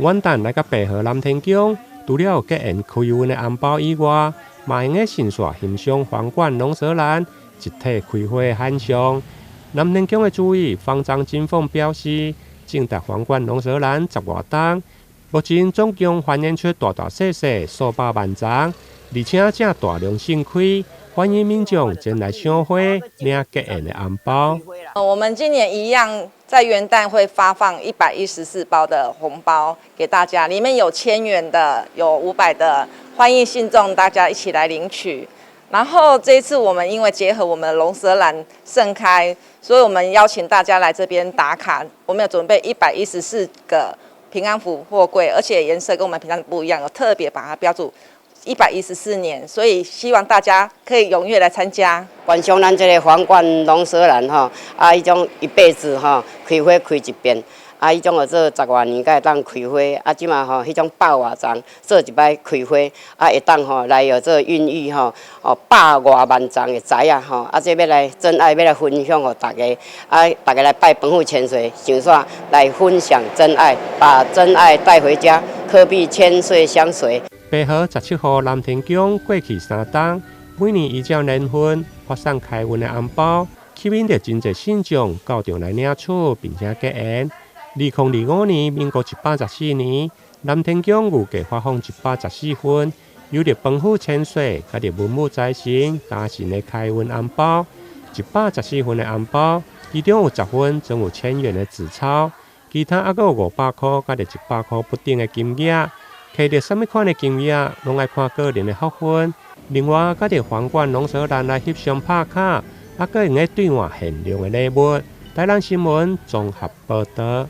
元旦来到白河南天宫，除了结缘开运的红包以外，嘛用个神煞欣赏皇冠龙舌兰一体开花的汉象。南天宫的主委方丈金凤表示，正值皇冠龙舌兰10月档，目前总共反映出大大小小数百万张，而且正大量盛开，欢迎民众前来赏花领结缘的红包。我们今年一样，在元旦会发放114包的红包给大家，里面有1000元的，有500的，欢迎信众大家一起来领取。然后这一次我们因为结合我们的龙舌兰盛开，所以我们邀请大家来这边打卡。我们有准备114个平安符货柜，而且颜色跟我们平常不一样，有特别把它标注114年，所以希望大家可以踊跃来参加。观赏咱这个皇冠龙舌兰吼，迄种一辈子开花开一遍。迄种做10多年才会当开花，即马迄种100多丛做一摆开花，会当来做孕育100多万丛的栽这要来真爱要来分享给大家，大家来拜本府千岁上煞来分享真爱，把真爱带回家，可比千岁相随。白河17号南天宫过去3档，每年依照年份发送开运的红包，吸引着真侪信众到场来领取并且结缘。2025年民国114年，南天宫预计发放114份，由着本府千岁甲着文武财神担神的开运红包。114份的红包，其中有10份总有1000元的纸钞，其他还有500块甲着100块不等的金额。摕到什么款的金额，拢爱看个人的福分。另外，甲着皇冠龙舌兰来翕相拍卡，还佫用个兑换限量的礼物。台南新闻综合报道。